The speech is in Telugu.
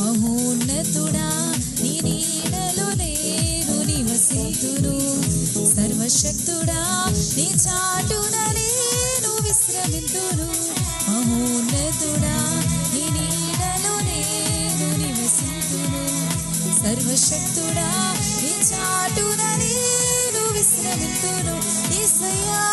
మహోన్నతుడా నీ నీడలో నేను నివసింతును. సర్వశక్తుడా నీ చాటున నేను విశ్రమింతును. మహోన్నతుడా నీ నీడలో నేను నివసింతును. సర్వశక్తుడా నీ చాటున నేను విశ్రమింతును. యేసయ్యా